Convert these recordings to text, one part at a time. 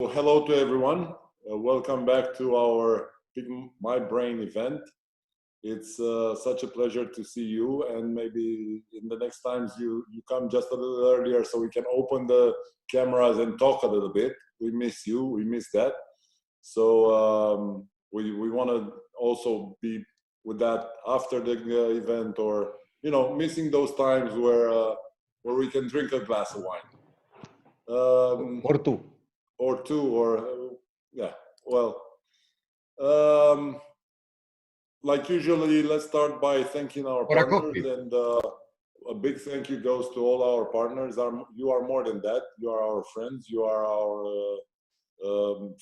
Hello to everyone. Welcome back to our Pick My Brain event. It's such a pleasure to see you, and maybe in the next times you come just a little earlier so we can open the cameras and talk a little bit. We miss you. We miss that. So we want to also be with that after the event, or missing those times where we can drink a glass of wine. Or two. Yeah. Well, like usually, let's start by thanking our partners, and a big thank you goes to all our partners. You are more than that. You are our friends. You are our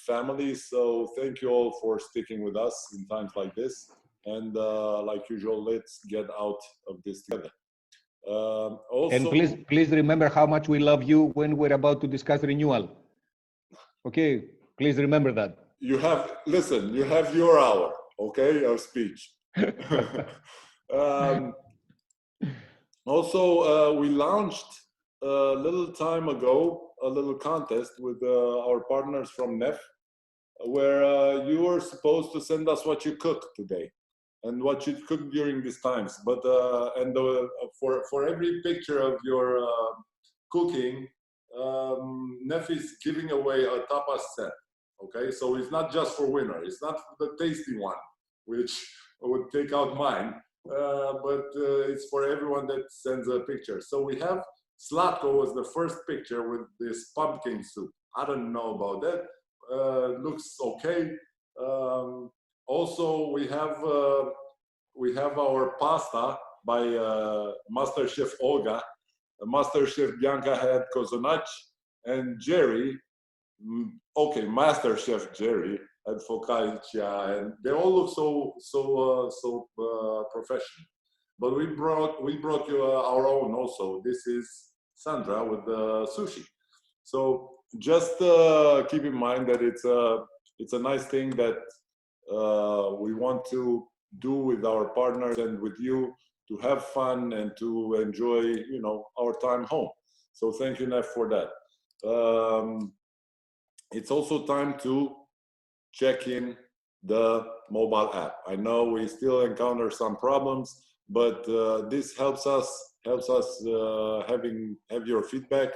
family. So thank you all for sticking with us in times like this. And like usual, let's get out of this together. Also, and please remember how much we love you when we're about to discuss renewal. Okay, please remember that. You have your hour, okay, of speech. Also, we launched a little time ago a little contest with our partners from NEF, where you were supposed to send us what you cooked today and what you cooked during these times. But for every picture of your cooking, NEF is giving away a tapas set. Okay, so it's not just for winner. It's not the tasty one, which would take out mine, but it's for everyone that sends a picture. So we have Slatko was the first picture with this pumpkin soup. I don't know about that. Looks okay. Also, we have our pasta by Master Chef Olga. Master Chef Bianca had Kozonach, and Jerry, Master Chef Jerry had focaccia, and they all look so professional. But we brought you our own also. This is Sandra with the sushi. So just keep in mind that it's a nice thing that we want to do with our partners and with you, to have fun and to enjoy, our time home. So thank you, Nef, for that. It's also time to check in the mobile app. I know we still encounter some problems, but this helps us have your feedback.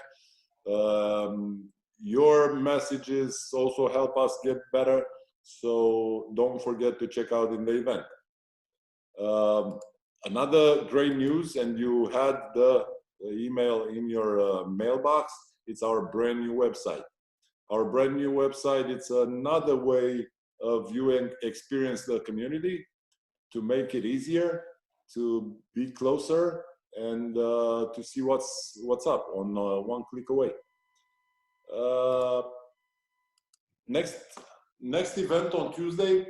Your messages also help us get better. So don't forget to check out in the event. Another great news, and you had the email in your mailbox, it's our brand new website. Our brand new website, it's another way of you experience the community, to make it easier, to be closer, and to see what's up on one click away. Next event on Tuesday,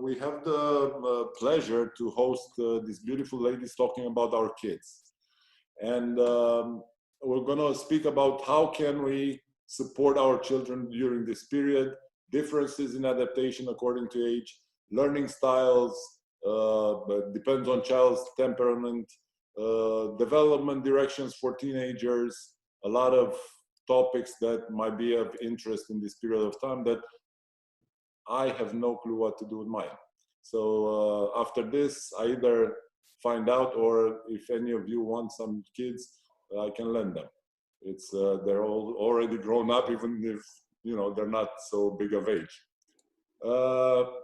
we have the pleasure to host these beautiful ladies talking about our kids. And we're gonna speak about how can we support our children during this period, differences in adaptation according to age, learning styles, depends on child's temperament, development directions for teenagers, a lot of topics that might be of interest in this period of time that I have no clue what to do with mine. So after this, I either find out, or if any of you want some kids, I can lend them. It's they're all already grown up, even if they're not so big of age.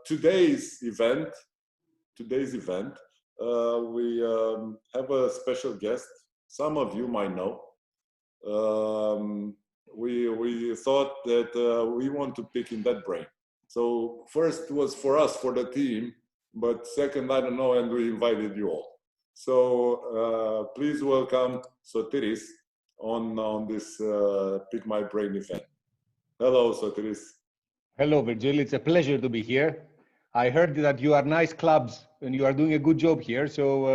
Today's event, we have a special guest. Some of you might know. We thought that we want to pick in that brain. So first was for us, for the team, but second, I don't know, and we invited you all. So please welcome Sotiris on this Pick My Brain event. Hello, Sotiris. Hello, Virgil. It's a pleasure to be here. I heard that you are nice clubs and you are doing a good job here. So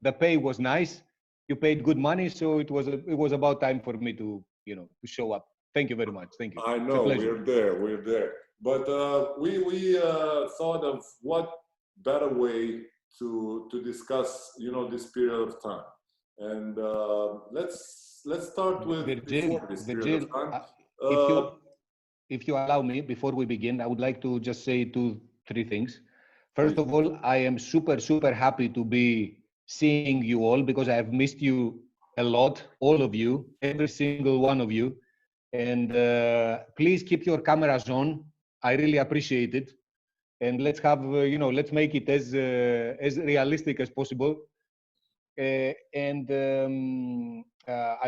the pay was nice. You paid good money, so it was about time for me to to show up. Thank you very much. Thank you. I know we're there. But we thought of what better way to discuss this period of time, and let's start with Virgil, before this period of time. if you allow me, before we begin, I would like to just say 2-3 things. First Please. of all, I am super happy to be seeing you all because I have missed you a lot, all of you, every single one of you. And please keep your cameras on. I really appreciate it. And let's have, let's make it as realistic as possible. I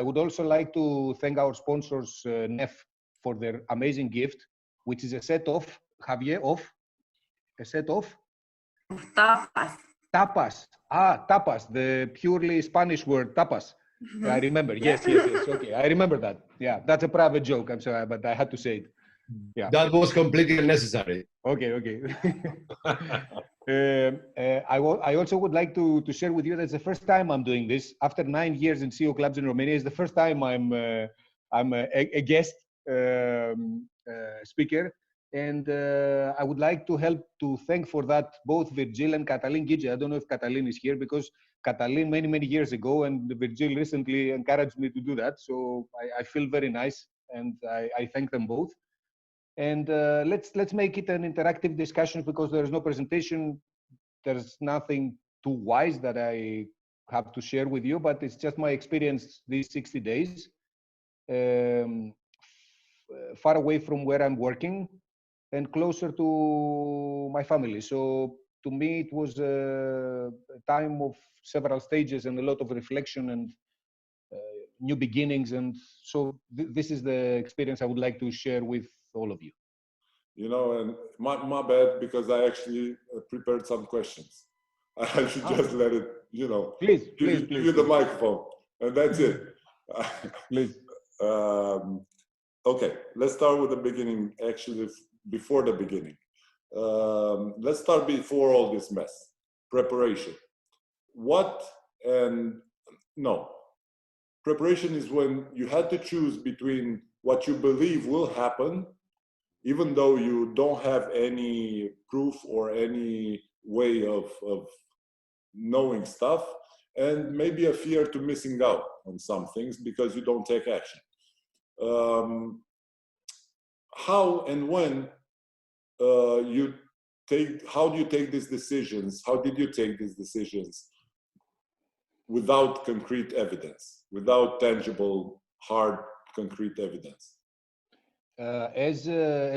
would also like to thank our sponsors, NEF, for their amazing gift, which is a set of, Javier, Tapas. Tapas. Tapas, the purely Spanish word, tapas. Mm-hmm. I remember. Yes. Okay, I remember that. Yeah, that's a private joke. I'm sorry, but I had to say it. Yeah. That was completely unnecessary. Okay. I also would like to share with you that it's the first time I'm doing this. After 9 years in CEO clubs in Romania, it's the first time I'm a guest speaker. And I would like to help to thank for that both Virgil and Catalin Gigi. I don't know if Catalin is here because Catalin many years ago and Virgil recently encouraged me to do that. So I feel very nice and I thank them both. And let's make it an interactive discussion because there is no presentation. There's nothing too wise that I have to share with you, but it's just my experience these 60 days, far away from where I'm working and closer to my family. So to me, it was a time of several stages and a lot of reflection and new beginnings. And so this is the experience I would like to share with all of you. You know, and my bad, because I actually prepared some questions. I should just let it, Please, give you the microphone, and that's it. Please. Okay, let's start with the beginning, actually, before the beginning. Let's start before all this mess. Preparation. Preparation is when you had to choose between what you believe will happen, even though you don't have any proof or any way of knowing stuff, and maybe a fear to missing out on some things because you don't take action. How and when how do you take these decisions? How did you take these decisions without concrete evidence, without tangible, hard, concrete evidence? As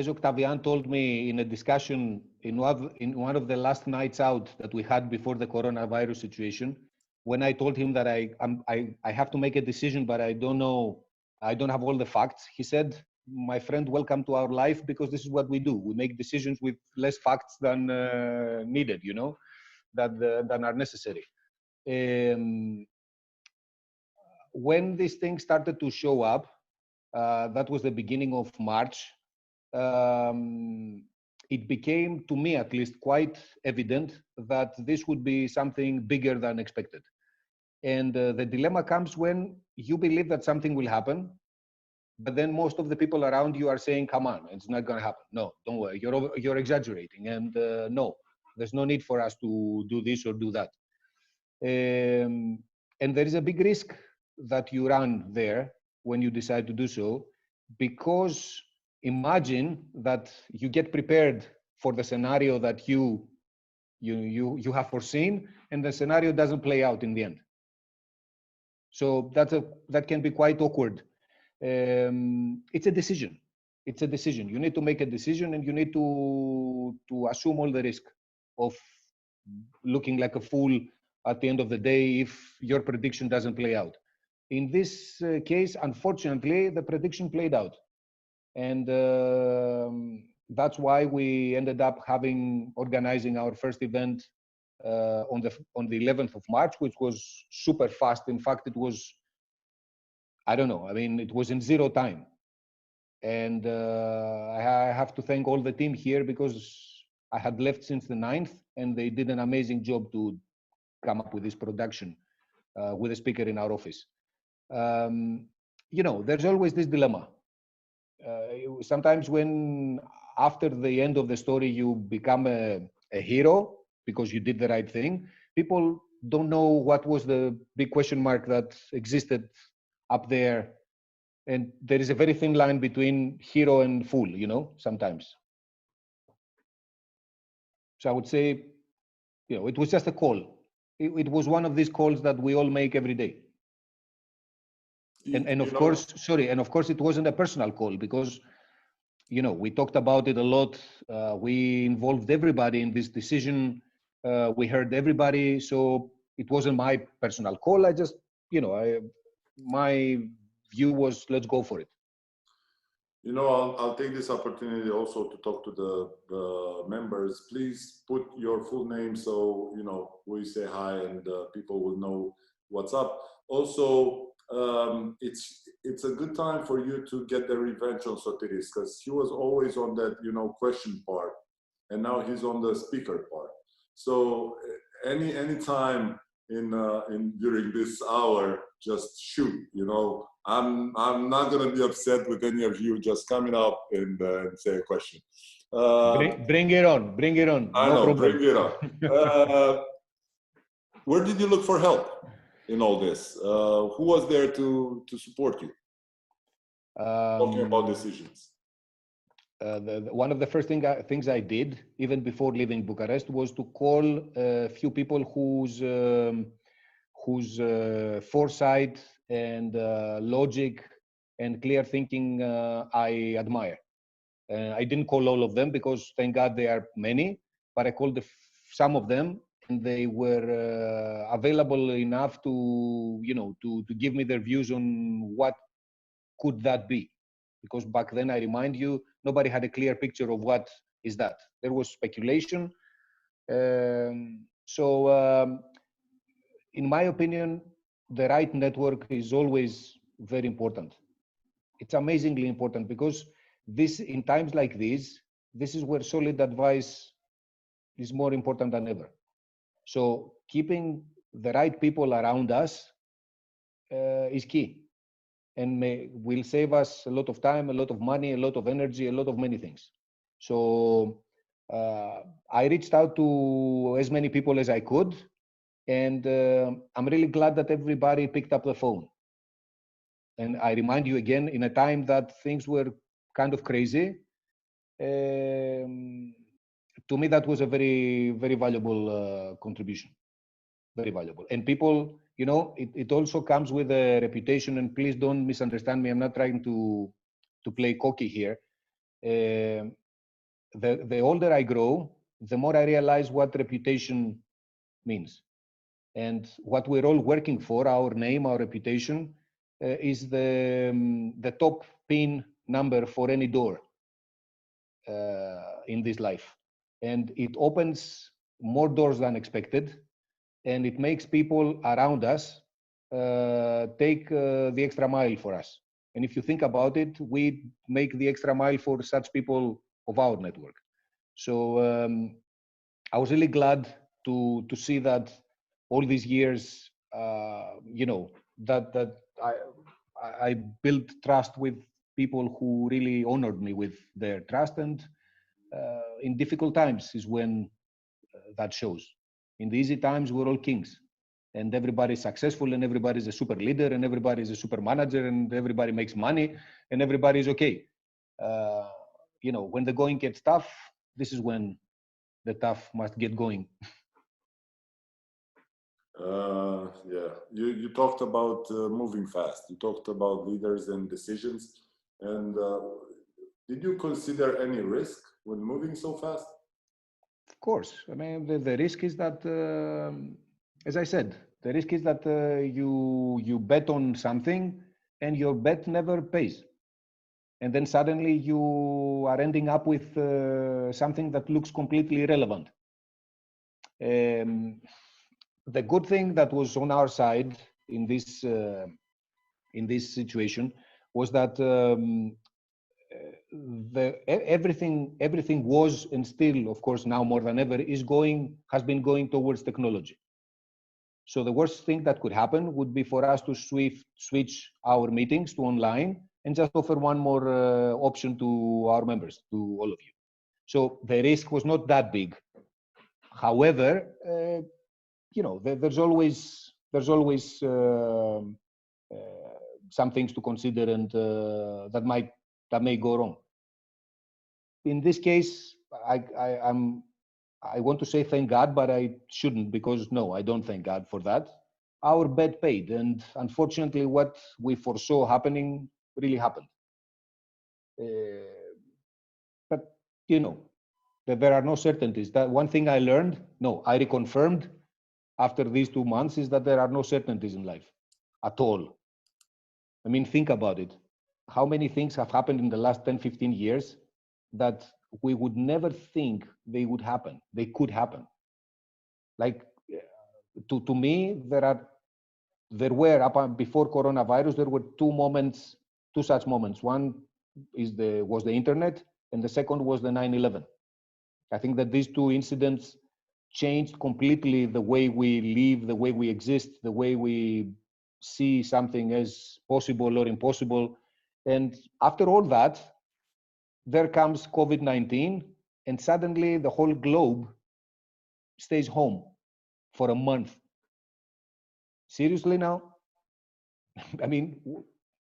Octavian told me in a discussion in one of the last nights out that we had before the coronavirus situation, when I told him that I have to make a decision, but I don't have all the facts, he said, "My friend, welcome to our life, because this is what we do. We make decisions with less facts than needed, than are necessary." When these things started to show up, that was the beginning of March. It became, to me at least, quite evident that this would be something bigger than expected. And the dilemma comes when you believe that something will happen, but then most of the people around you are saying, "Come on, it's not going to happen. No, don't worry. You're exaggerating. And no, there's no need for us to do this or do that." And there is a big risk that you run there when you decide to do so, because imagine that you get prepared for the scenario that you have foreseen, and the scenario doesn't play out in the end. So that can be quite awkward. It's a decision. You need to make a decision, and you need to assume all the risk of looking like a fool at the end of the day if your prediction doesn't play out. In this case, unfortunately, the prediction played out. And that's why we ended up organizing our first event on the 11th of March, which was super fast. In fact, it was, it was in zero time. And I have to thank all the team here, because I had left since the 9th, and they did an amazing job to come up with this production with a speaker in our office. There's always this dilemma. Sometimes when after the end of the story you become a hero because you did the right thing, people don't know what was the big question mark that existed up there And there is a very thin line between hero and fool, you know, sometimes. So I would say, you know, it was just a call. It was one of these calls that we all make every day. And of course, sorry, and of course it wasn't a personal call because, you know, we talked about it a lot. We involved everybody in this decision. We heard everybody. So it wasn't my personal call. I just, you know, my view was, let's go for it. You know, I'll take this opportunity also to talk to the members. Please put your full name so, you know, we say hi and people will know what's up. Also, it's a good time for you to get the revenge on Sotiris because he was always on that, you know, question part, and now he's on the speaker part. So any time in during this hour, just shoot. You know, I'm not gonna be upset with any of you just coming up and say a question. Bring it on, bring it on. I no know, problem. bring it on. Where did you look for help in all this? Who was there to support you? Talking about decisions. One of the first things I did, even before leaving Bucharest, was to call a few people whose foresight and logic and clear thinking I admire. I didn't call all of them because, thank God, there are many, but I called some of them, and they were available enough to, you know, to give me their views on what could that be. Because back then, I remind you, nobody had a clear picture of what is that. There was speculation. In my opinion, the right network is always very important. It's amazingly important because this, in times like these, this is where solid advice is more important than ever. So keeping the right people around us is key, and will save us a lot of time, a lot of money, a lot of energy, a lot of many things. So I reached out to as many people as I could, and I'm really glad that everybody picked up the phone. And I remind you again, in a time that things were kind of crazy, to me that was a very, very valuable contribution. Very valuable. And people, you know, it also comes with a reputation, and please don't misunderstand me. I'm not trying to play cocky here. The older I grow, the more I realize what reputation means. And what we're all working for, our name, our reputation, is the top pin number for any door in this life. And it opens more doors than expected. And it makes people around us take the extra mile for us. And if you think about it, we make the extra mile for such people of our network. So I was really glad to see that all these years, you know, that I built trust with people who really honored me with their trust. And in difficult times is when that shows. In the easy times, we're all kings, and everybody's successful, and everybody's a super leader, and everybody's a super manager, and everybody makes money, and everybody's okay. You know, when the going gets tough, this is when the tough must get going. Yeah, you talked about moving fast. You talked about leaders and decisions. And did you consider any risk when moving so fast? Of course. I mean, the risk is that, as I said, the risk is that you bet on something and your bet never pays. And then suddenly you are ending up with something that looks completely irrelevant. The good thing that was on our side in this situation was that everything was, and still, of course, now more than ever, has been going towards technology. So the worst thing that could happen would be for us to switch our meetings to online and just offer one more option to our members, to all of you. So the risk was not that big. However, you know, there's always some things to consider, and that may go wrong. In this case, I want to say thank God, but I shouldn't, because no, I don't thank God for that. Our bet paid, and unfortunately, what we foresaw happening really happened. But you know, there are no certainties. That one thing I learned, no, I reconfirmed after these 2 months, is that there are no certainties in life at all. I mean, think about it. How many things have happened in the last 10, 15 years that we would never think they would happen? They could happen. Like, to me, there were up before coronavirus, there were two such moments. One was the internet, and the second was the 9/11. I think that these two incidents changed completely the way we live, the way we exist, the way we see something as possible or impossible. And after all that, there comes COVID-19, and suddenly the whole globe stays home for a month. Seriously now? I mean,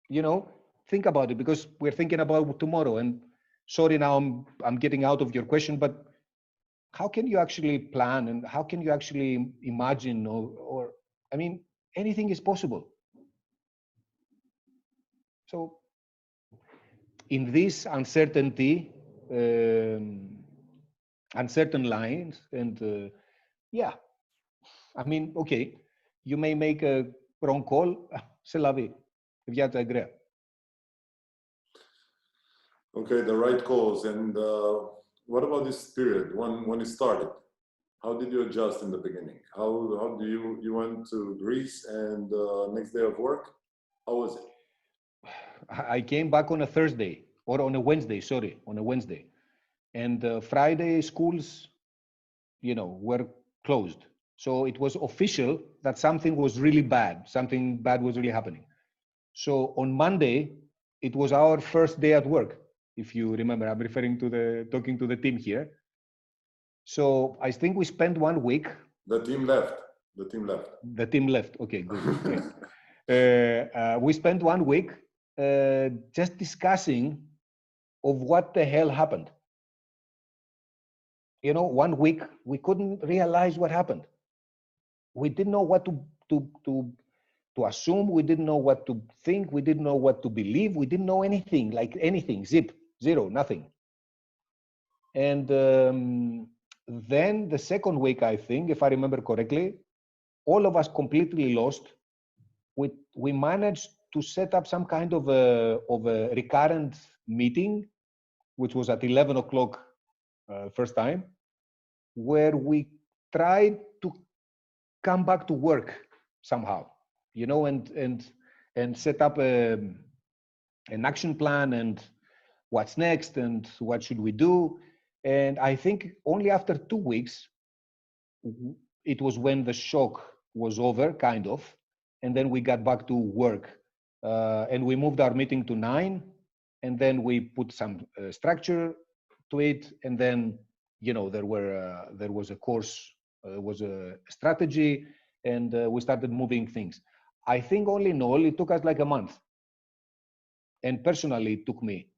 you know, think about it, because we're thinking about tomorrow. And sorry, now I'm getting out of your question, but how can you actually plan, and how can you actually imagine, or I mean, anything is possible. So in this uncertainty, uncertain lines, and yeah, I mean, okay, you may make a wrong call, c'est la vie. Okay, the right calls. And what about this period when it started? How did you adjust in the beginning? How do you went to Greece, and next day of work? How was it? I came back on a Thursday, or on a Wednesday, sorry, on a Wednesday. And Friday schools, were closed. So it was official that something was really bad. Something bad was really happening. So on Monday, it was our first day at work. If you remember, I'm referring to talking to the team here. So I think we spent 1 week. The team left. The team left. Okay, good. We spent 1 week just discussing of what the hell happened. 1 week, we couldn't realize what happened. We didn't know what to assume. We didn't know what to think. We didn't know what to believe. We didn't know anything, like anything, zero, nothing. And then the second week, I think, if I remember correctly, all of us completely lost. We managed to set up some kind of a recurrent meeting, which was at 11 o'clock first time, where we tried to come back to work somehow, and set up an action plan, and what's next, and what should we do. And I think only after 2 weeks, it was when the shock was over, kind of, and then we got back to work. And we moved our meeting to 9, and then we put some structure to it, and then there was a course, there was a strategy, and we started moving things. I think all in all, it took us like a month. And personally, it took me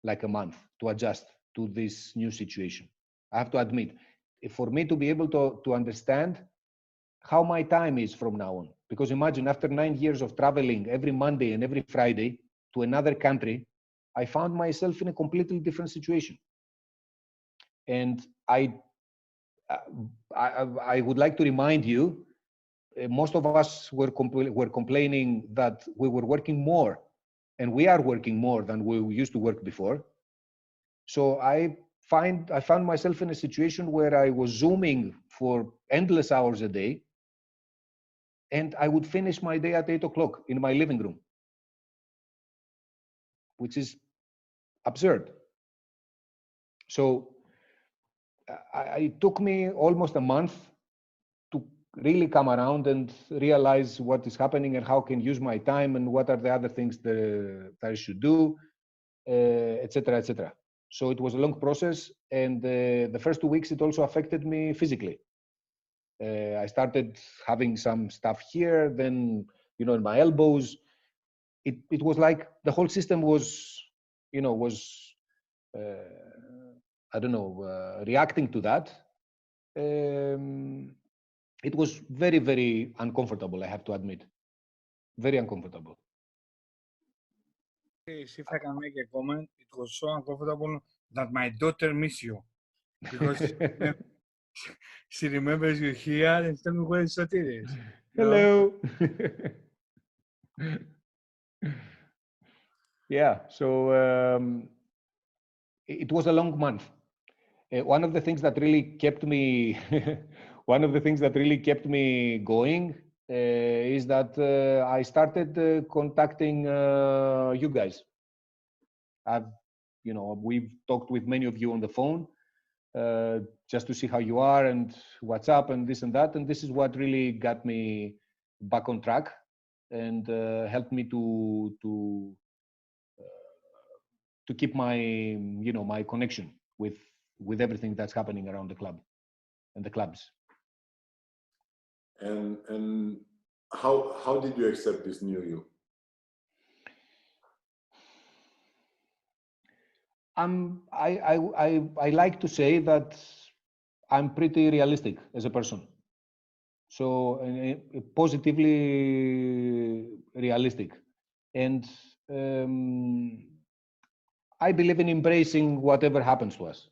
like a month to adjust to this new situation. I have to admit, for me to be able to understand how my time is from now on. Because imagine, after 9 years of traveling every Monday and every Friday to another country, I found myself in a completely different situation. And I would like to remind you, most of us were complaining that we were working more, and we are working more than we used to work before. So I found myself in a situation where I was Zooming for endless hours a day, and I would finish my day at 8 o'clock in my living room, which is absurd. So it took me almost a month to really come around and realize what is happening and how I can use my time and what are the other things that I should do, etc., etc. So it was a long process, and the first 2 weeks it also affected me physically. I started having some stuff here, then in my elbows. it was like the whole system was, I don't know, reacting to that. It was very, very uncomfortable, I have to admit. Very uncomfortable. If I can make a comment, it was so uncomfortable that my daughter miss you because she remembers you here and tell me where is Sotiris. Hello. Yeah, so it was a long month. One of the things that really kept me, one of the things that really kept me going is that I started contacting you guys. We've talked with many of you on the phone just to see how you are and what's up and this and that. And this is what really got me back on track and helped me to keep my, my connection with everything that's happening around the club and the clubs. And how did you accept this new you? I like to say that I'm pretty realistic as a person. So positively realistic. And I believe in embracing whatever happens to us.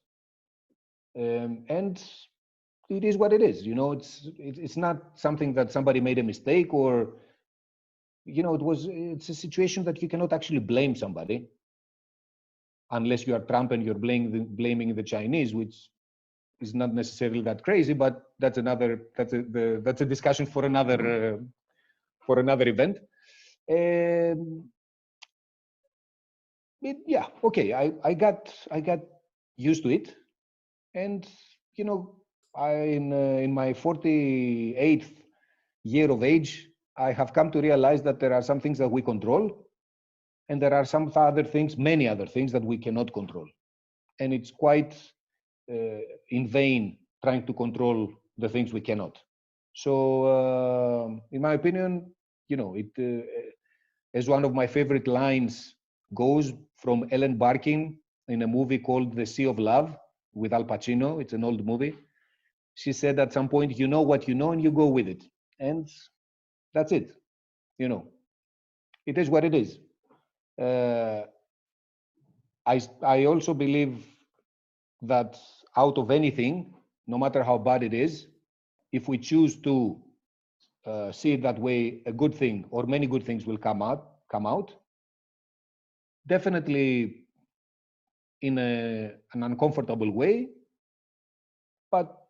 And it is what it is. It's not something that somebody made a mistake or, it's a situation that you cannot actually blame somebody unless you are Trump and you're blaming the Chinese, which is not necessarily that crazy, but that's a discussion for another event. Yeah, okay. I got used to it, and in my 48th year of age, I have come to realize that there are some things that we control, and there are some other things, many other things that we cannot control, and it's quite in vain trying to control the things we cannot. So, in my opinion, as one of my favorite lines goes from Ellen Barkin in a movie called The Sea of Love with Al Pacino. It's an old movie. She said at some point, you know what you know and you go with it. And that's it. It is what it is. I also believe that out of anything, no matter how bad it is, if we choose to see it that way, a good thing or many good things will come out. Definitely in an uncomfortable way, but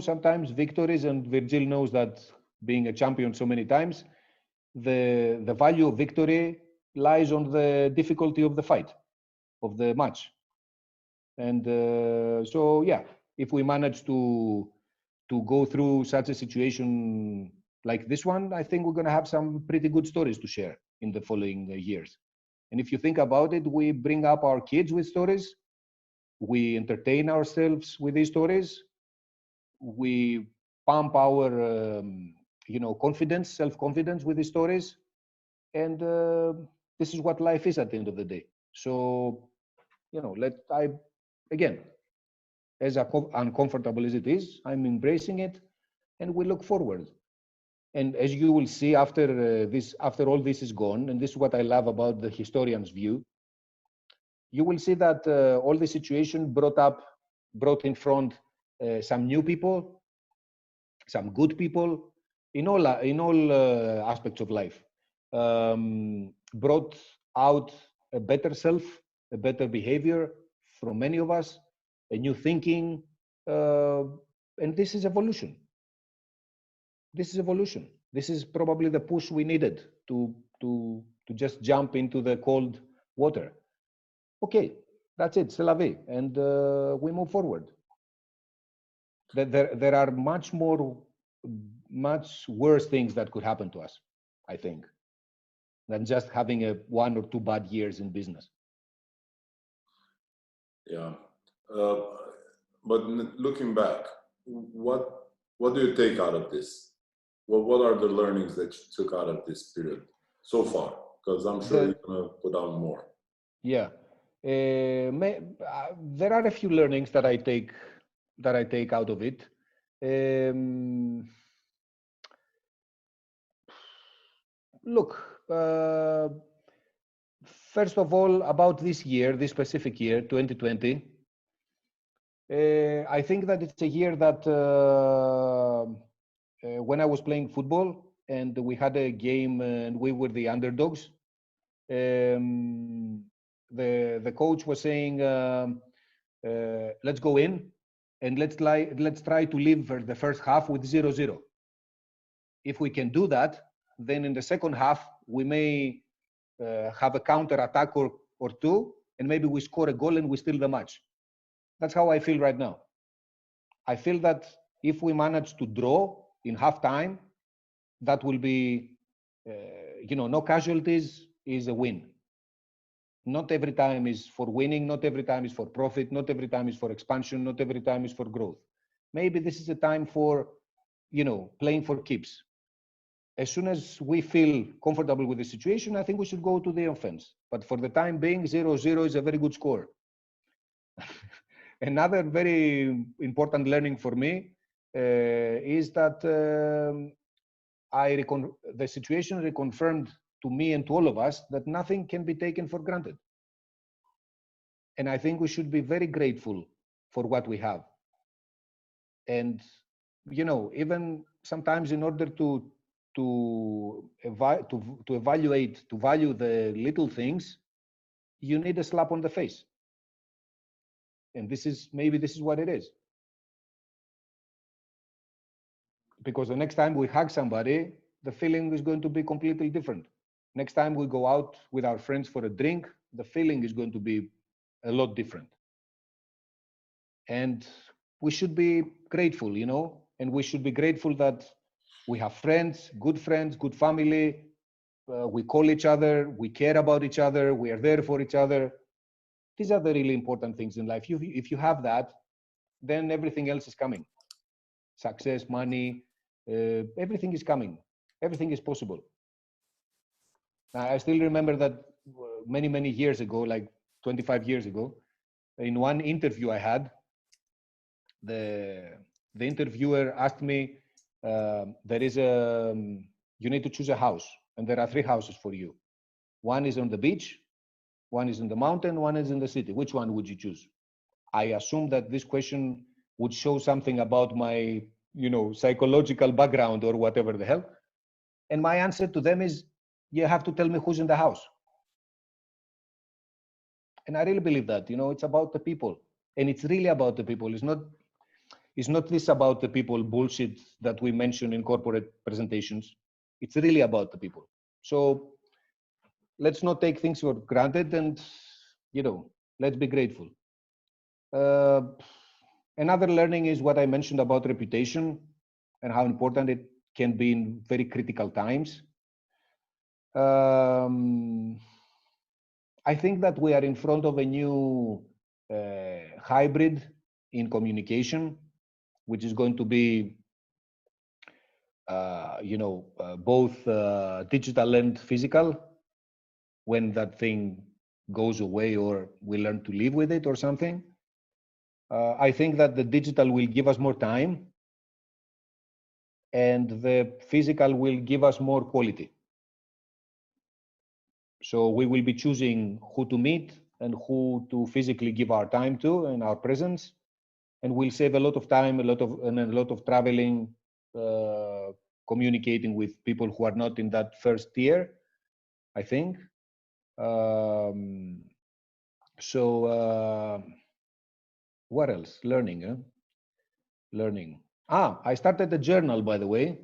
sometimes victories, and Virgil knows that being a champion so many times, the value of victory lies on the difficulty of the fight, of the match. And so, yeah, if we manage to go through such a situation like this one, I think we're going to have some pretty good stories to share in the following years. And if you think about it, we bring up our kids with stories. We entertain ourselves with these stories. We pump our, confidence, self-confidence with these stories. And this is what life is at the end of the day. So, again, as uncomfortable as it is, I'm embracing it, and we look forward. And as you will see after all this is gone, and this is what I love about the historian's view, you will see that all the situation brought in front some new people, some good people in all aspects of life, brought out a better self, a better behavior from many of us, a new thinking, and this is evolution. This is evolution. This is probably the push we needed to just jump into the cold water. Okay, that's it, c'est la vie, and we move forward. There are much worse things that could happen to us, I think, than just having 1 or 2 bad years in business. Yeah, but looking back, what do you take out of this? What are the learnings that you took out of this period so far? because I'm sure you're going to put on more. Yeah. There are a few learnings that I take out of it. Look, first of all, about this year, this specific year, 2020, I think that it's a year that when I was playing football and we had a game and we were the underdogs, the coach was saying, let's go in and let's try to leave the first half with 0-0. If we can do that, then in the second half, we may have a counter attack or two, and maybe we score a goal and we steal the match. That's how I feel right now. I feel that if we manage to draw in halftime, that will be, no casualties is a win. Not every time is for winning, not every time is for profit, not every time is for expansion, not every time is for growth. Maybe this is a time for, playing for keeps. As soon as we feel comfortable with the situation, I think we should go to the offense. But for the time being, 0-0 is a very good score. Another very important learning for me is that the situation reconfirmed to me and to all of us that nothing can be taken for granted. And I think we should be very grateful for what we have. And, even sometimes in order to evaluate, to value the little things, you need a slap on the face. And this is what it is. Because the next time we hug somebody, the feeling is going to be completely different. Next time we go out with our friends for a drink, the feeling is going to be a lot different. And we should be grateful, and we should be grateful that we have friends, good family. We call each other, we care about each other, we are there for each other. These are the really important things in life. If you have that, then everything else is coming. Success, money, everything is coming. Everything is possible. I still remember that many, many years ago, like 25 years ago, in one interview I had, the interviewer asked me, you need to choose a house, and there are 3 houses for you. One is on the beach, one is in the mountain, one is in the city. Which one would you choose? I assume that this question would show something about my, psychological background or whatever the hell. And my answer to them is, you have to tell me who's in the house. And I really believe that, it's about the people. And it's really about the people. It's not this about the people bullshit that we mention in corporate presentations. It's really about the people. So let's not take things for granted and, let's be grateful. Another learning is what I mentioned about reputation and how important it can be in very critical times. I think that we are in front of a new hybrid in communication, which is going to be, both digital and physical, when that thing goes away or we learn to live with it or something. I think that the digital will give us more time and the physical will give us more quality. So we will be choosing who to meet and who to physically give our time to and our presence. And we'll save a lot of time, a lot of traveling, communicating with people who are not in that first tier, I think. What else? Learning. I started a journal, by the way.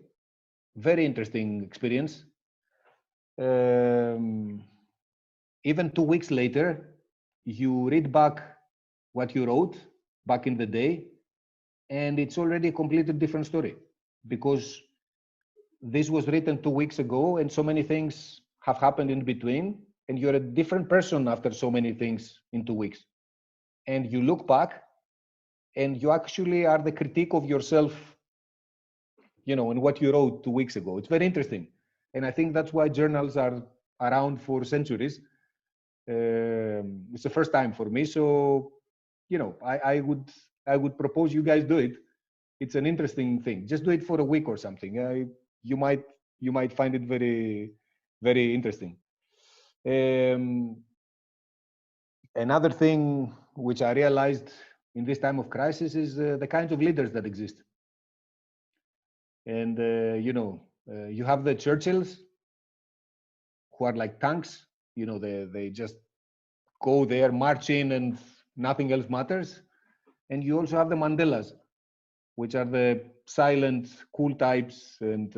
Very interesting experience. Even 2 weeks later, you read back what you wrote back in the day, and it's already a completely different story, because this was written 2 weeks ago and so many things have happened in between, and you're a different person after so many things in 2 weeks. And you look back and you actually are the critique of yourself, and what you wrote 2 weeks ago. It's very interesting. And I think that's why journals are around for centuries. It's the first time for me, so I would propose you guys do it. It's an interesting thing. Just do it for a week or something. You might find it very, very interesting. Another thing which I realized in this time of crisis is the kinds of leaders that exist. And you have the Churchills who are like tanks. They just go there, march in, and nothing else matters. And you also have the Mandelas, which are the silent, cool types. And,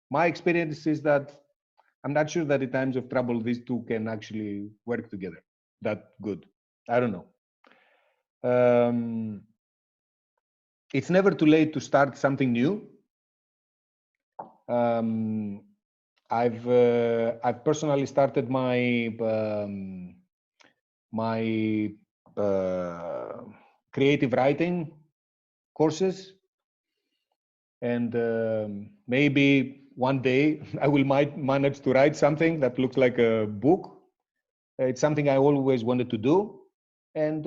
my experience is that I'm not sure that in times of trouble, these two can actually work together that good. I don't know. It's never too late to start something new. I've personally started my creative writing courses, and maybe one day I might manage to write something that looks like a book. It's something I always wanted to do, and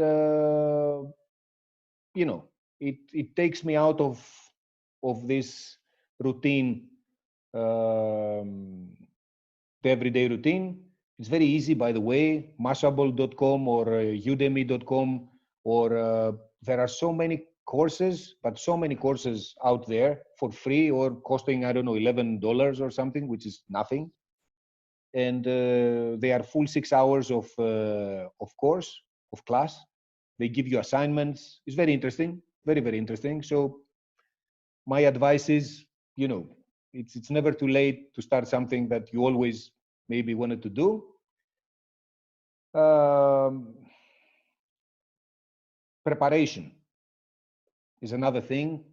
it takes me out of this routine, the everyday routine. It's very easy, by the way. Mashable.com or Udemy.com, or there are so many courses, but so many courses out there for free or costing, I don't know, $11 or something, which is nothing. And they are full 6 hours of class. They give you assignments. It's very interesting, very, very interesting. So my advice is, it's never too late to start something that you always maybe wanted to do. Preparation is another thing.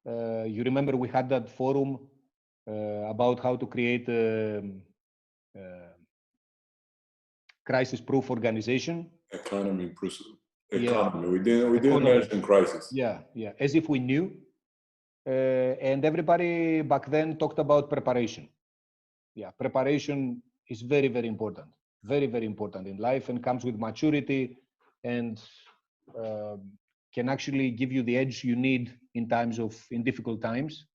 You remember we had that forum about how to create a crisis-proof organization. Economy. Yeah. We didn't mention crisis. Yeah, as if we knew. And everybody back then talked about preparation. Yeah, preparation is very, very important. Very, very important in life, and comes with maturity, and can actually give you the edge you need in difficult times.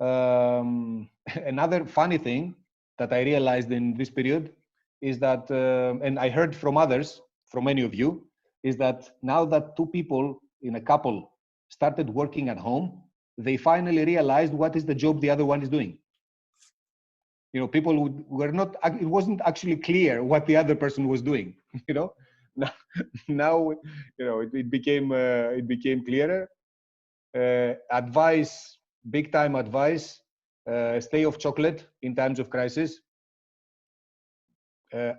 Another funny thing that I realized in this period is that, and I heard from others, from many of you, is that now that two people in a couple started working at home, they finally realized what is the job the other one is doing. People were not, it wasn't actually clear what the other person was doing, Now, it became clearer. Advice, big time advice, stay off chocolate in times of crisis.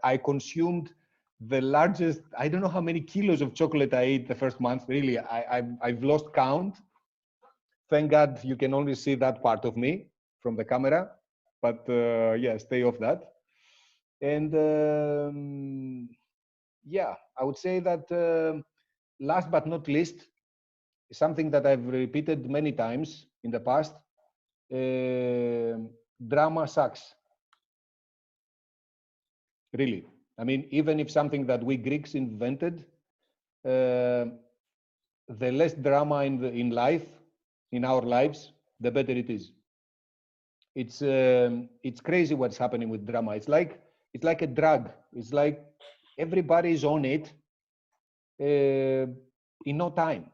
I consumed the largest, I don't know how many kilos of chocolate I ate the first month. Really, I've lost count. Thank God you can only see that part of me from the camera, but stay off that. And I would say that last but not least, something that I've repeated many times in the past, drama sucks. Really. I mean, even if something that we Greeks invented, the less drama in life, in our lives, the better it is. It's crazy what's happening with drama. It's like a drug. It's like everybody's on it in no time.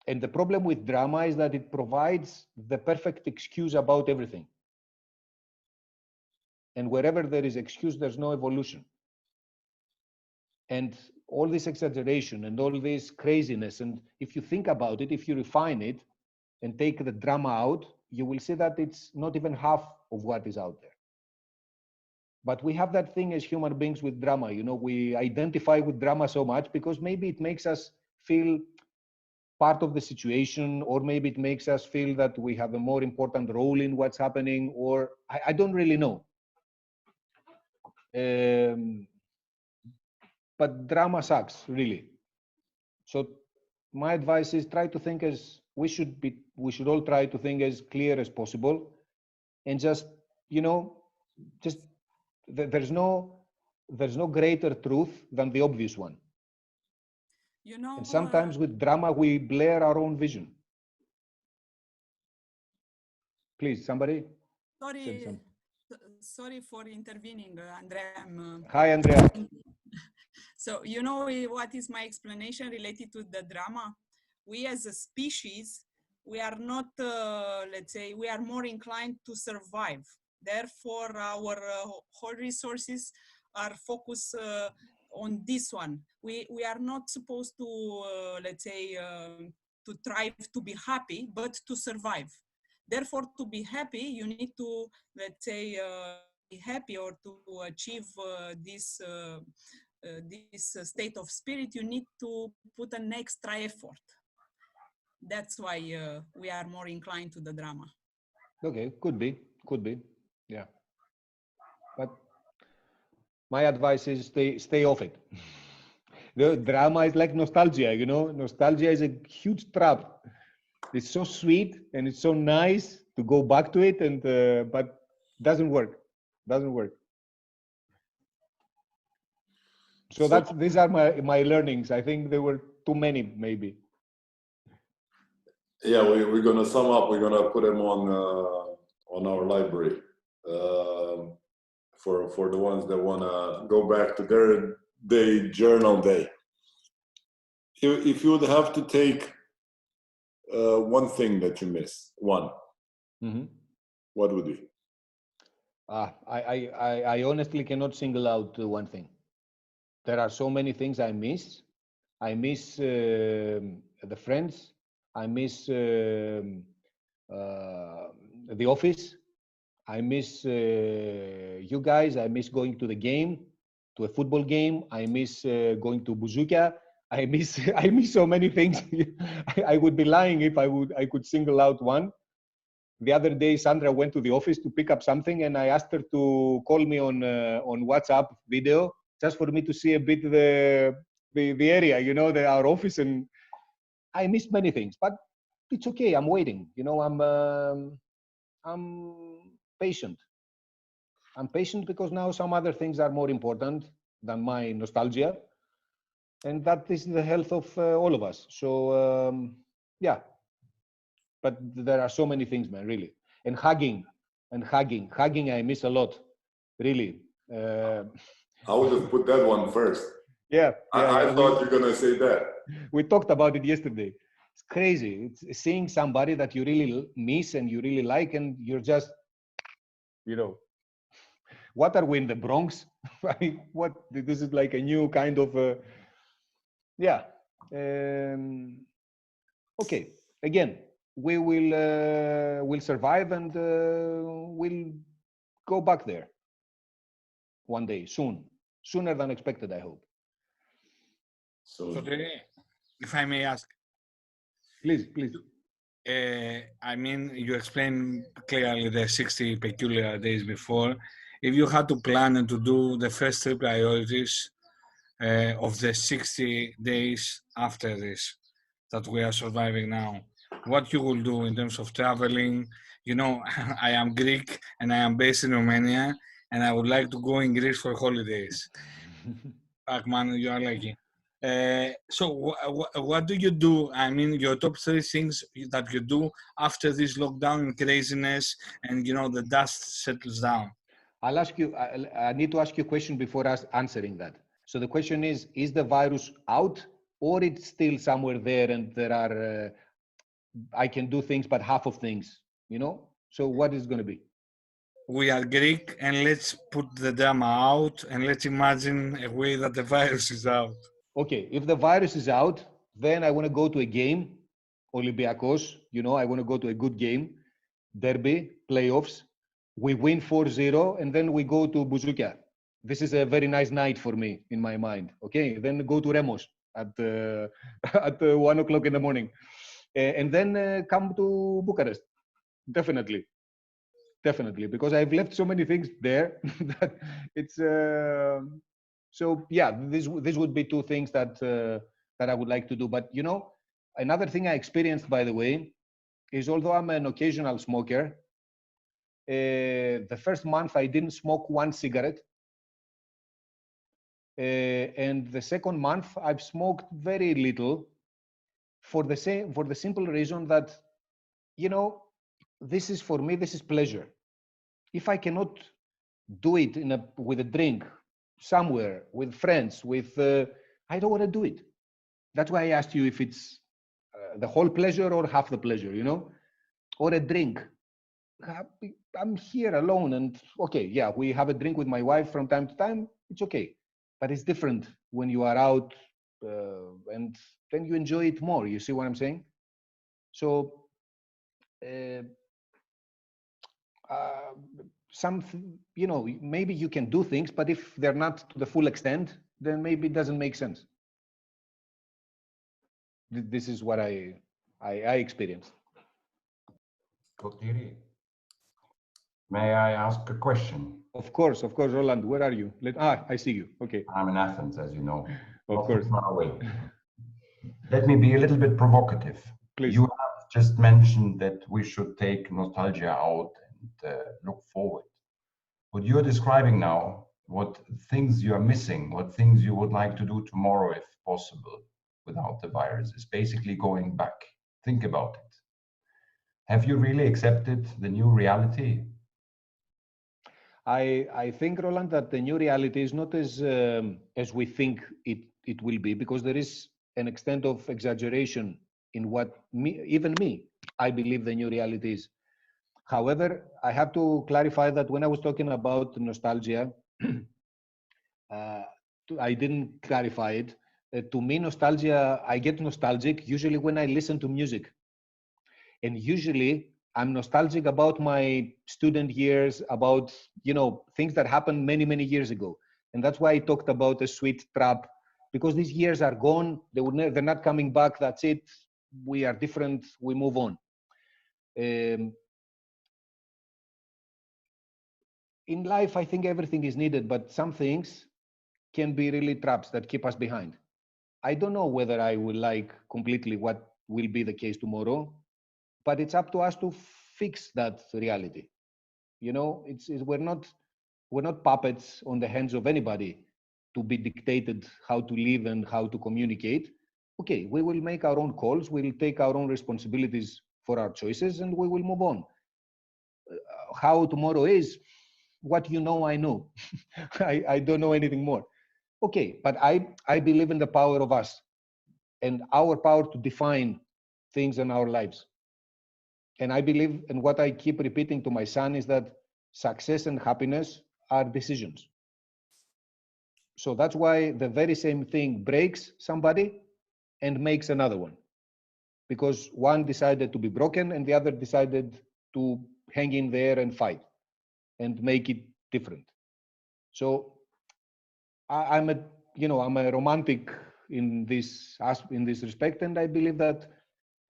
And the problem with drama is that it provides the perfect excuse about everything. And wherever there is excuse, there's no evolution. And all this exaggeration and all this craziness, and if you think about it, if you refine it and take the drama out, you will see that it's not even half of what is out there. But we have that thing as human beings with drama. We identify with drama so much because maybe it makes us feel part of the situation, or maybe it makes us feel that we have a more important role in what's happening, or I don't really know. But drama sucks, really. So my advice is try to think we should all try to think as clear as possible, and just you know, just there's no greater truth than the obvious one. You know, And sometimes with drama, we blur our own vision. Please, somebody. Sorry for intervening, Andrea. Hi, Andrea. So, you know what is my explanation related to the drama? We as a species, we are not, let's say, we are more inclined to survive. Therefore, our whole resources are focused on this one. We are not supposed to, let's say, to try to be happy, but to survive. Therefore, to be happy, you need to, let's say, be happy or to achieve this state of spirit, you need to put an extra effort. That's why we are more inclined to the drama. Okay, could be, yeah. But my advice is stay off it. The drama is like nostalgia, you know. Nostalgia is a huge trap. It's so sweet and it's so nice to go back to it, and but doesn't work. So these are my learnings. I think there were too many, maybe. Yeah, we're gonna sum up. We're gonna put them on our library for the ones that wanna go back to their journal day. If you would have to take one thing that you miss, one, what would it be? I honestly cannot single out one thing. There are so many things I miss. I miss the friends. I miss the office. I miss you guys. I miss going to the game, to a football game. I miss going to Bouzoukia. I miss so many things. I would be lying if I could single out one. The other day, Sandra went to the office to pick up something, and I asked her to call me on WhatsApp video just for me to see a bit the area, you know, our office, and I missed many things. But it's okay. I'm waiting. You know, I'm patient. I'm patient because now some other things are more important than my nostalgia, and that is the health of all of us. So yeah. But there are so many things, man, really. And hugging, I miss a lot, really. I would have put that one first. Yeah. I thought you were gonna say that. We talked about it yesterday. It's crazy. It's seeing somebody that you really miss and you really like, and you're just, you know, what are we in the Bronx? What? This is like a new kind of, yeah. Okay. Again, we will survive, and we'll go back there one day, sooner than expected, I hope. So, if I may ask, please. I mean, you explained clearly the 60 peculiar days before. If you had to plan and to do the first three priorities of the 60 days after this that we are surviving now, what you will do in terms of traveling? You know, I am Greek and I am based in Romania, and I would like to go in Greece for holidays. Akman, you are lucky. So what do you do? I mean, your top three things that you do after this lockdown and craziness, and, you know, the dust settles down. I'll ask you, I need to ask you a question before answering that. So the question is the virus out, or it's still somewhere there and there are, I can do things, but half of things, you know? So what is it going to be? We are Greek, and let's put the drama out, and let's imagine a way that the virus is out. Okay, if the virus is out, then I want to go to a game, Olympiacos, you know, I want to go to a good game, derby, playoffs. We win 4-0, and then we go to Bouzoukia. This is a very nice night for me, in my mind. Okay, then go to Remos at 1 o'clock in the morning. And then come to Bucharest. Definitely, because I've left so many things there that it's... So yeah, this would be two things that I would like to do. But, you know, another thing I experienced, by the way, is although I'm an occasional smoker, The first month I didn't smoke one cigarette. And the second month I've smoked very little for the simple reason that, you know, this is for me, this is pleasure. If I cannot do it with a drink somewhere with friends, I don't want to do it. That's why I asked you if it's the whole pleasure or half the pleasure, you know, or a drink. I'm here alone and okay, yeah, we have a drink with my wife from time to time. It's okay. But it's different when you are out and then you enjoy it more. You see what I'm saying? So you know, maybe you can do things, but if they're not to the full extent, then maybe it doesn't make sense. This is what I experienced. Sotiris, may I ask a question? Of course, Roland. Where are you? I see you. Okay. I'm in Athens, as you know. Of course. Far away. Let me be a little bit provocative. Please. You have just mentioned that we should take nostalgia out and look forward. What you're describing now, what things you are missing, what things you would like to do tomorrow, if possible, without the virus, is basically going back. Think about it. Have you really accepted the new reality? I think, Roland, that the new reality is not as we think it will be, because there is an extent of exaggeration in what even me, I believe the new reality is. However, I have to clarify that when I was talking about nostalgia, I didn't clarify it. To me, nostalgia, I get nostalgic usually when I listen to music. And usually I'm nostalgic about my student years, about, you know, things that happened many, many years ago. And that's why I talked about a sweet trap, because these years are gone. They're not coming back. That's it. We are different. We move on. In life, I think everything is needed, but some things can be really traps that keep us behind. I don't know whether I will like completely what will be the case tomorrow, but it's up to us to fix that reality. You know, we're not puppets on the hands of anybody to be dictated how to live and how to communicate. Okay, we will make our own calls. We'll take our own responsibilities for our choices, and we will move on. How tomorrow is, what you know, I know. I don't know anything more. Okay, but I believe in the power of us and our power to define things in our lives. And I believe, and what I keep repeating to my son is that success and happiness are decisions. So that's why the very same thing breaks somebody and makes another one. Because one decided to be broken and the other decided to hang in there and fight and make it different. So I'm a romantic in this respect, and I believe that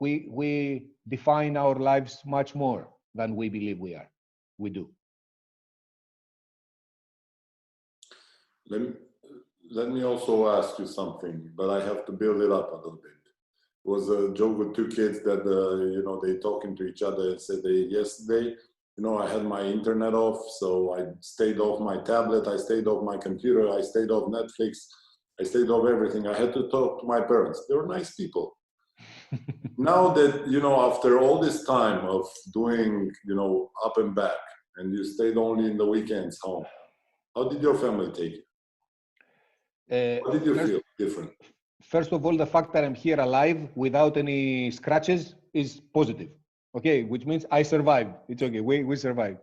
we define our lives much more than we believe we do. Let me also ask you something, but I have to build it up a little bit. It was a joke with two kids that they talking to each other and said yesterday, I had my internet off, so I stayed off my tablet, I stayed off my computer, I stayed off Netflix, I stayed off everything. I had to talk to my parents. They were nice people. Now that, after all this time of doing, up and back, and you stayed only in the weekends home, how did your family take it? What did you feel different? First of all, the fact that I'm here alive without any scratches is positive. Okay, which means I survived. It's okay, we survived.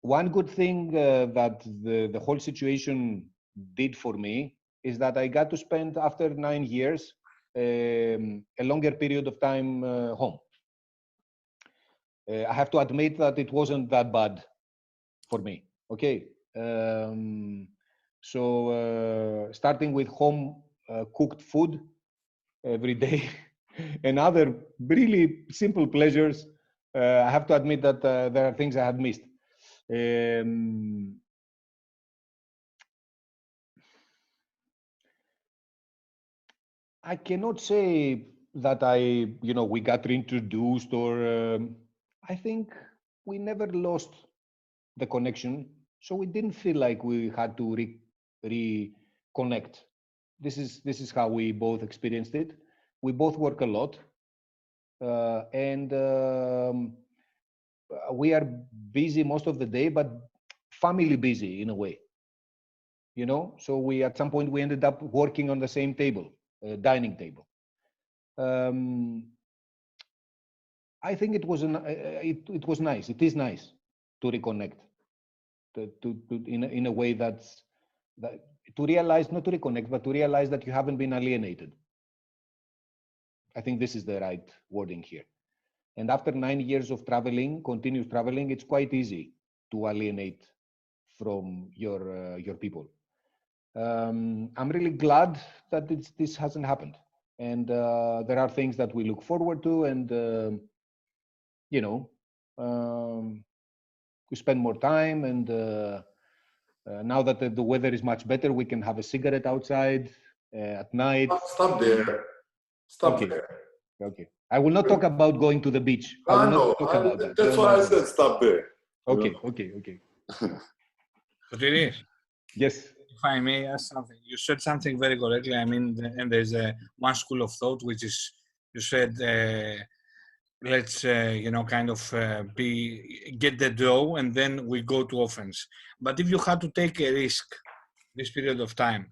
One good thing that the whole situation did for me is that I got to spend, after 9 years, a longer period of time home. I have to admit that it wasn't that bad for me. Okay, so starting with home cooked food every day and other really simple pleasures, I have to admit that there are things I have missed. I cannot say that we got reintroduced, or I think we never lost the connection. So we didn't feel like we had to reconnect. This is how we both experienced it. We both work a lot, and we are busy most of the day, but family busy in a way. You know, so we at some point we ended up working on the same table, dining table. I think it was it was nice. It is nice to reconnect, in a way that to realize, not to reconnect, but to realize that you haven't been alienated. I think this is the right wording here. And after 9 years of traveling, continuous traveling, it's quite easy to alienate from your people. I'm really glad that this hasn't happened. And there are things that we look forward to, and you know, we spend more time, and now that the weather is much better, we can have a cigarette outside at night. Stop there. Stop Okay. there. Okay. I will not talk about going to the beach. I I will know. not talk about that. That's No, why no, I no. said stop there. Okay, okay, okay. Sotiris, Yes. if I may ask something, you said something very correctly. I mean, and there's one school of thought, which is, you said, let's, you know, kind of get the draw, and then we go to offense. But if you had to take a risk this period of time,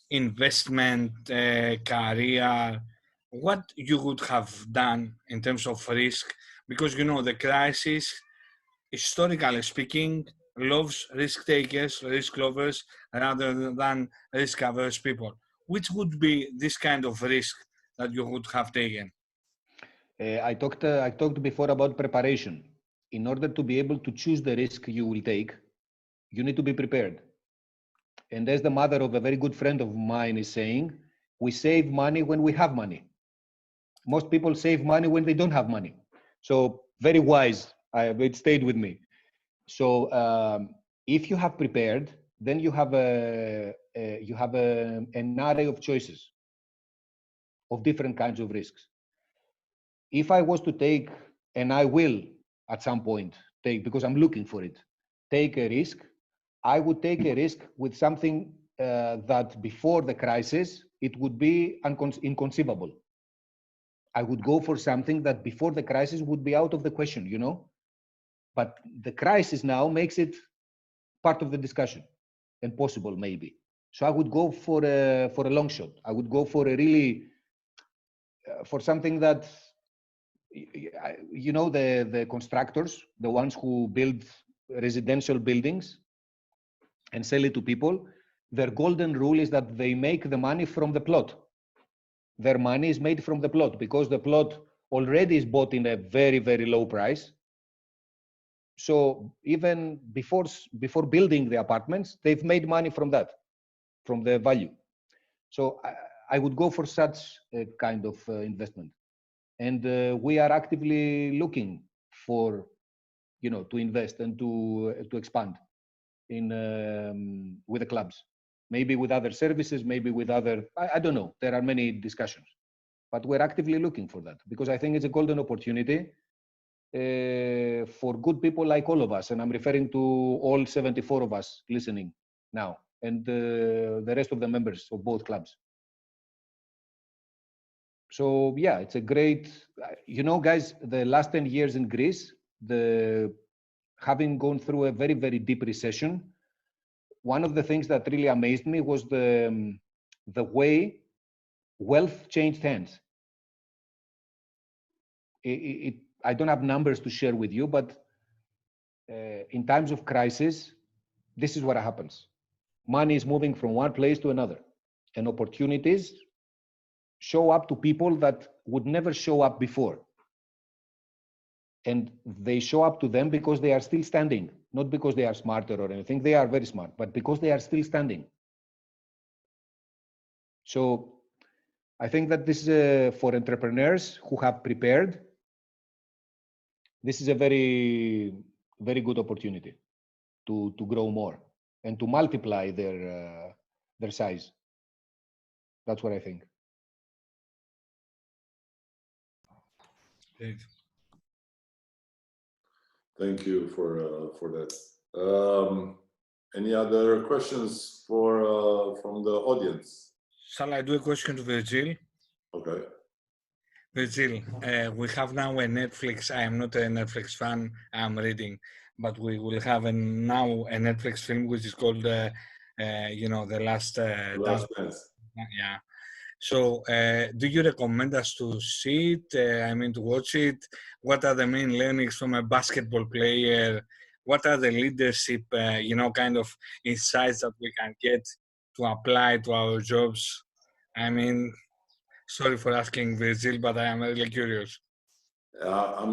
investment, career, what you would have done in terms of risk? Because, you know, the crisis, historically speaking, loves risk takers, risk lovers, rather than risk averse people. Which would be this kind of risk that you would have taken? I talked before about preparation. In order to be able to choose the risk you will take, you need to be prepared. And as the mother of a very good friend of mine is saying, we save money when we have money. Most people save money when they don't have money. So very wise. It stayed with me. So if you have prepared, then you have an array of choices of different kinds of risks. If I was to take, and I will at some point take, because I'm looking for it, take a risk, I would take a risk with something that before the crisis, it would be inconceivable. I would go for something that before the crisis would be out of the question, you know? But the crisis now makes it part of the discussion and possible, maybe. So I would go for a long shot. I would go for a really, for something that, you know, the constructors, the ones who build residential buildings and sell it to people, their golden rule is that they make the money from the plot. Their money is made from the plot because the plot already is bought in a very, very low price. So even before building the apartments, they've made money from that, from the value. So I would go for such a kind of investment. And we are actively looking for, you know, to invest and to expand in with the clubs, maybe with other services, maybe with other, I don't know. There are many discussions, but we're actively looking for that because I think it's a golden opportunity for good people like all of us. And I'm referring to all 74 of us listening now and the rest of the members of both clubs. So yeah, it's a great, you know, guys, the last 10 years in Greece, having gone through a very, very deep recession, one of the things that really amazed me was the way wealth changed hands. I don't have numbers to share with you, but in times of crisis, this is what happens. Money is moving from one place to another, and opportunities show up to people that would never show up before. And they show up to them because they are still standing, not because they are smarter or anything. They are very smart, but because they are still standing. So I think that this is for entrepreneurs who have prepared. This is a very, very good opportunity to grow more and to multiply their size. That's what I think. Thank you for that. Any other questions from the audience? Shall I do a question to Virgil? Okay. Virgil, we have now a Netflix. I am not a Netflix fan. I'm reading, but we will have now a Netflix film which is called, The Last Last Dance. Dance. Yeah. So, do you recommend us to see it? To watch it? What are the main learnings from a basketball player? What are the leadership, kind of insights that we can get to apply to our jobs? Sorry for asking, Virgil, but I am really curious. I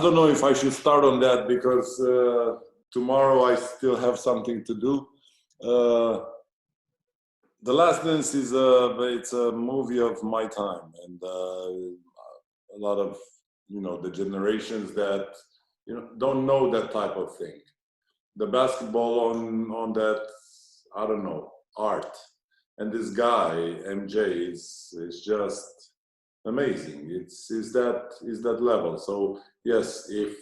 don't know if I should start on that because tomorrow I still have something to do. The Last Dance it's a movie of my time, and a lot of the generations that don't know that type of thing. The basketball on that, I don't know, art, and this guy MJ is just amazing. It's that level. So yes, if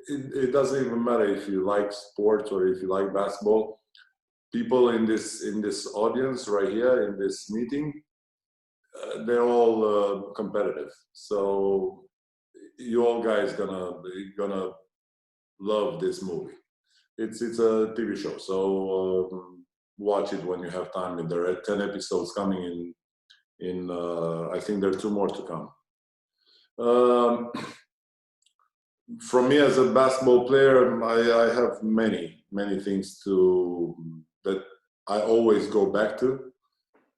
it doesn't even matter if you like sports or if you like basketball. People in this audience right here in this meeting, they're all competitive. So you all guys gonna love this movie. It's a TV show, so watch it when you have time. And there are 10 episodes coming in I think there are 2 more to come. From me as a basketball player, I have many things that I always go back to,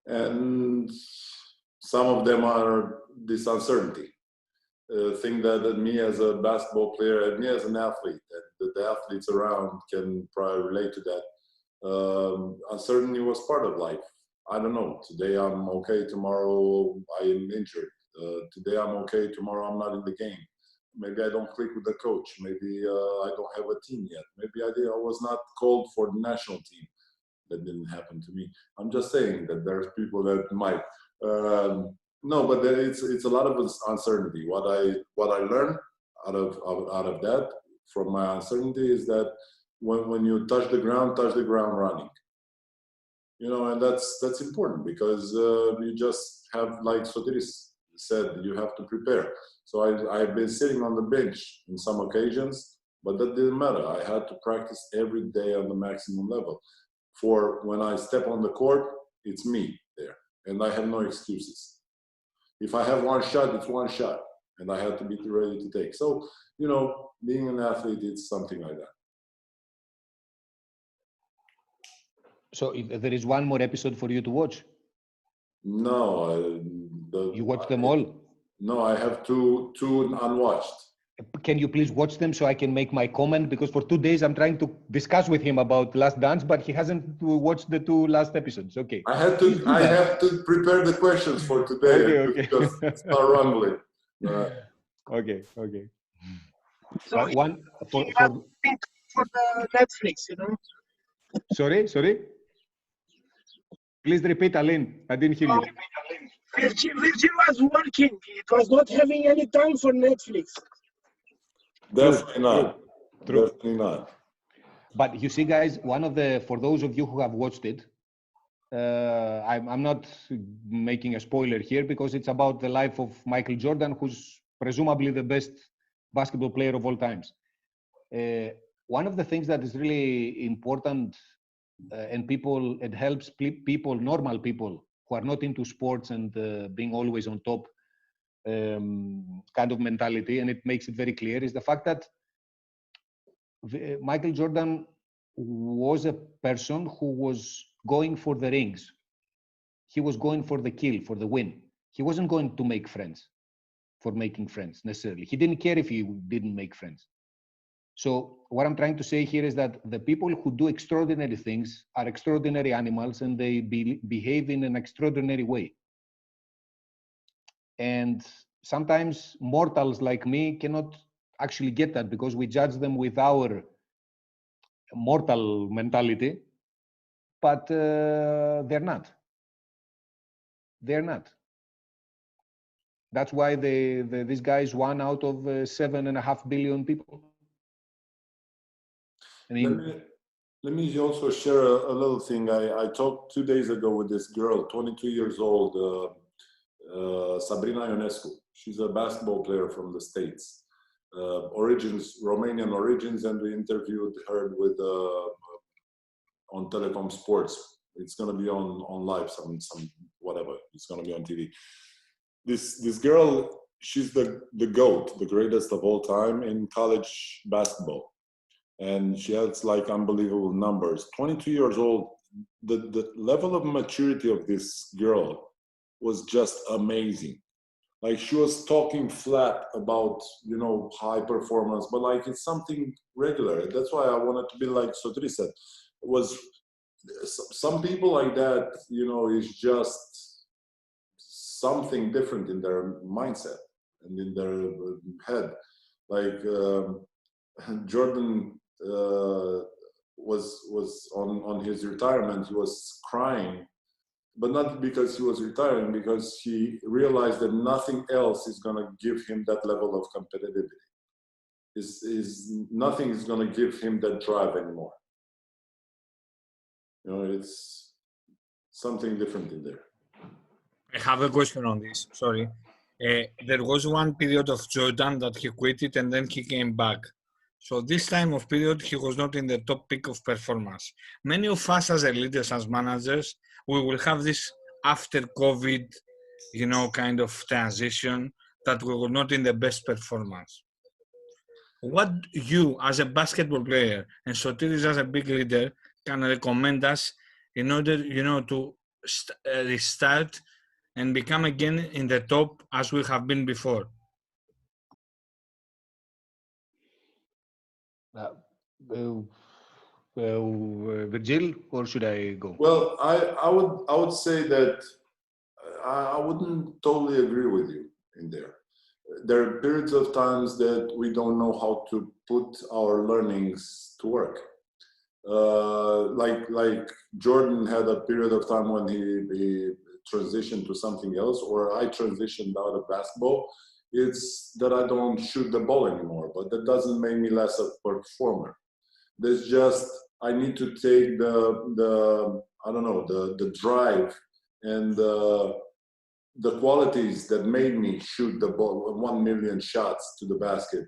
and some of them are this uncertainty. Thing that me as a basketball player and me as an athlete, that the athletes around can probably relate to that. Uncertainty was part of life. I don't know. Today I'm okay. Tomorrow I am injured. Today I'm okay. Tomorrow I'm not in the game. Maybe I don't click with the coach. Maybe I don't have a team yet. Maybe I was not called for the national team. That didn't happen to me. I'm just saying that there's people that might. No, but it's a lot of uncertainty. What I learned out of that from my uncertainty is that when you touch the ground running. And that's important because you just have, like Sotiris said, you have to prepare. So I've been sitting on the bench in some occasions, but that didn't matter. I had to practice every day on the maximum level. For when I step on the court, it's me there, and I have no excuses. If I have one shot, it's one shot, and I have to be ready to take. So, being an athlete, it's something like that. So if there is one more episode for you to watch? No. You watch them all? No, I have two unwatched. Can you please watch them so I can make my comment? Because for 2 days I'm trying to discuss with him about Last Dance, but he hasn't watched the 2 last episodes. Okay. I have to prepare the questions for today. Okay. Just start rambling. Okay. So But one for the Netflix, Sorry. Please repeat, Aline. I didn't hear you. Virgil was working. It was not having any time for Netflix. Definitely not. True. Definitely not. But you see, guys, for those of you who have watched it, I'm not making a spoiler here because it's about the life of Michael Jordan, who's presumably the best basketball player of all times. One of the things that is really important and it helps people, normal people who are not into sports and being always on top kind of mentality, and it makes it very clear, is the fact that Michael Jordan was a person who was going for the rings. He was going for the kill, for the win. He wasn't going to make friends for making friends necessarily. He didn't care if he didn't make friends. So what I'm trying to say here is that the people who do extraordinary things are extraordinary animals, and they behave in an extraordinary way. And sometimes mortals like me cannot actually get that because we judge them with our mortal mentality, but they're not. They're not. That's why this guy is 1 out of 7.5 billion people. I mean, let me also share a little thing. I talked 2 days ago with this girl, 22 years old, Sabrina Ionescu. She's a basketball player from the States, Romanian origins, and we interviewed her with on Telecom Sports. It's going to be on live, some whatever. It's going to be on TV. This girl, she's the GOAT, the greatest of all time in college basketball. And she has like unbelievable numbers. 22 years old, the level of maturity of this girl was just amazing. Like she was talking flat about, you know, high performance, but like it's something regular. That's why I wanted to be like Sotiris said. It was some people like that, you know, is just something different in their mindset and in their head. Like Jordan was on his retirement, he was crying, but not because he was retiring, because he realized that nothing else is going to give him that level of competitivity. Nothing is going to give him that drive anymore. You know, it's something different in there. I have a question on this, sorry. There was one period of Jordan that he quit it and then he came back. So this time of period, he was not in the top peak of performance. Many of us as leaders, as managers, we will have this after COVID, you know, kind of transition that we were not in the best performance. What you as a basketball player and Sotiris as a big leader can recommend us in order, you know, to restart and become again in the top as we have been before? Virgil, or should I go? Well, I would say that I wouldn't totally agree with you in there. There are periods of times that we don't know how to put our learnings to work. Like Jordan had a period of time when he transitioned to something else, or I transitioned out of basketball. It's that I don't shoot the ball anymore, but that doesn't make me less a performer. There's just, I need to take the drive and the qualities that made me shoot the ball 1 million shots to the basket,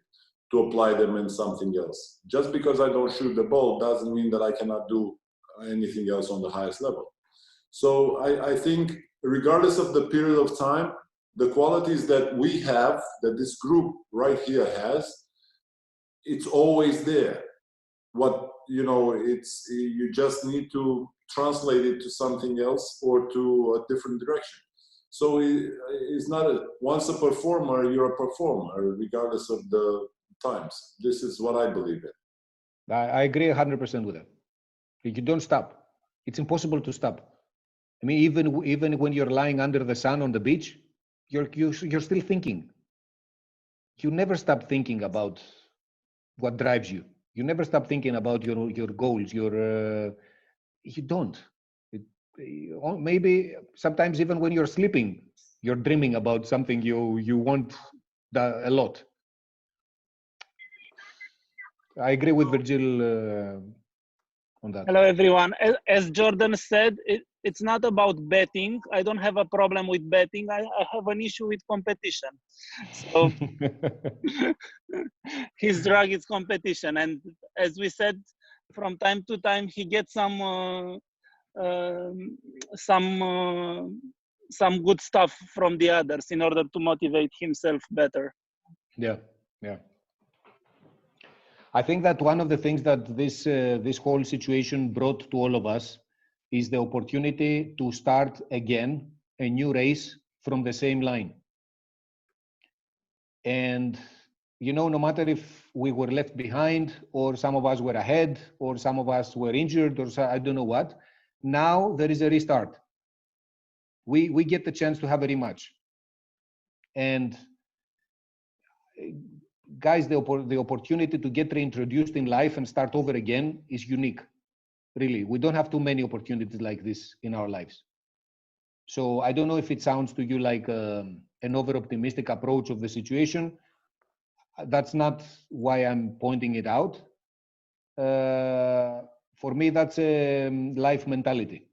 to apply them in something else. Just because I don't shoot the ball doesn't mean that I cannot do anything else on the highest level. So I think regardless of the period of time, the qualities that we have, that this group right here has, it's always there. What, you know, it's, you just need to translate it to something else or to a different direction. So it's not once a performer, you're a performer, regardless of the times. This is what I believe in. I agree 100% with that. You don't stop. It's impossible to stop. I mean, even when you're lying under the sun on the beach, you're still thinking. You never stop thinking about what drives you. You never stop thinking about your goals. You don't. Maybe sometimes even when you're sleeping, you're dreaming about something you want a lot. I agree with Virgil on that. Hello, everyone. As Jordan said, it's not about betting. I don't have a problem with betting. I have an issue with competition. So his drug is competition. And as we said, from time to time, he gets some good stuff from the others in order to motivate himself better. Yeah. I think that one of the things that this whole situation brought to all of us is the opportunity to start again a new race from the same line. And, you know, no matter if we were left behind or some of us were ahead or some of us were injured or I don't know what, now there is a restart. We get the chance to have a rematch. And guys, the opportunity to get reintroduced in life and start over again is unique. Really, we don't have too many opportunities like this in our lives. So I don't know if it sounds to you like an over-optimistic approach of the situation. That's not why I'm pointing it out. For me, that's a life mentality.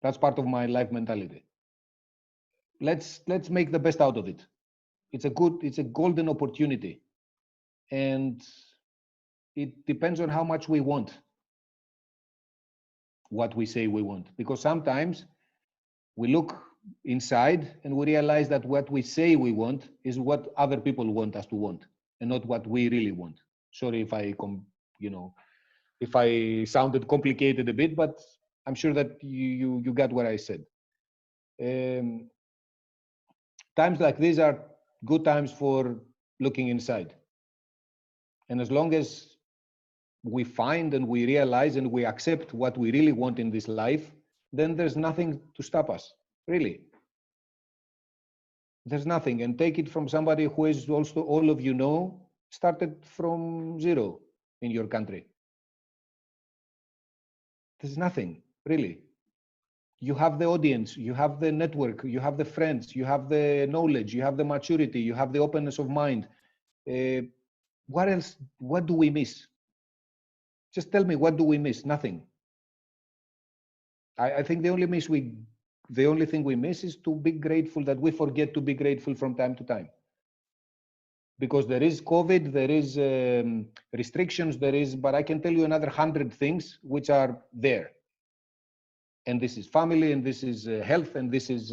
That's part of my life mentality. Let's make the best out of it. It's a golden opportunity, and it depends on how much we want what we say we want, because sometimes we look inside and we realize that what we say we want is what other people want us to want, and not what we really want. Sorry if I sounded complicated a bit, but I'm sure that you got what I said. Times like these are good times for looking inside. And as long as we find and we realize and we accept what we really want in this life, then there's nothing to stop us, really. There's nothing. And take it from somebody who is also, all of you know, started from zero in your country. There's nothing, really. You have the audience, you have the network, you have the friends, you have the knowledge, you have the maturity, you have the openness of mind. What else? What do we miss? Just tell me, what do we miss? Nothing. I think the only thing we miss is to be grateful, that we forget to be grateful from time to time. Because there is COVID, there is restrictions, but I can tell you another 100 things which are there. And this is family, and this is health, and this is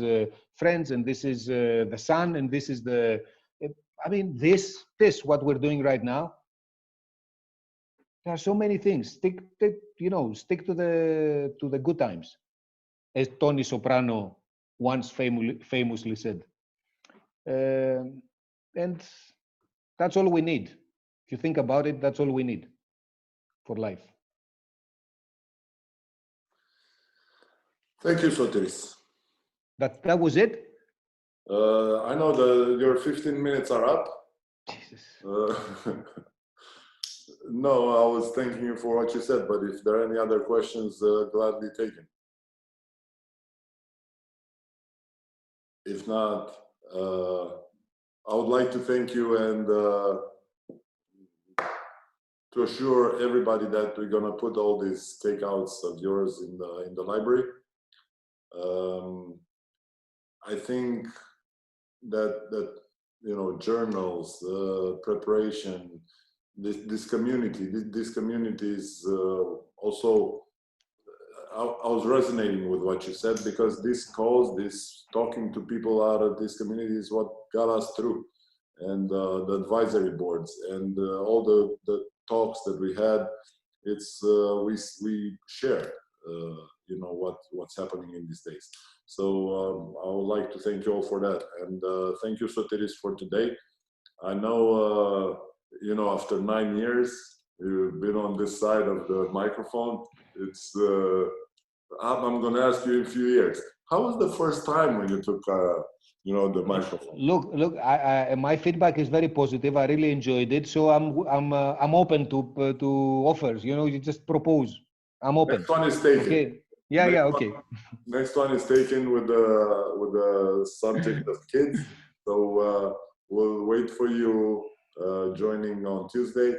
friends, and this is the sun, and this is this what we're doing right now. There are so many things. Stick to the good times, as Tony Soprano once famously said. And that's all we need. If you think about it, that's all we need for life. Thank you, Sotiris. That was it? I know your 15 minutes are up. Jesus. No, I was thanking you for what you said, but if there are any other questions, gladly taken. If not, I would like to thank you and to assure everybody that we're gonna put all these takeouts of yours in the library. I think that journals, preparation, this community is also. I was resonating with what you said, because this talking to people out of this community is what got us through, and the advisory boards and all the talks that we had. It's we share, what's happening in these days. So I would like to thank you all for that, and thank you, Sotiris, for today. I know, after 9 years, you've been on this side of the microphone. It's I'm going to ask you in a few years. How was the first time when you took, the microphone? Look. My feedback is very positive. I really enjoyed it. So I'm open to offers. You just propose. I'm open. Next one is taken. Okay. Yeah. Okay. Next one is taken with the subject of kids. So we'll wait for you joining on Tuesday.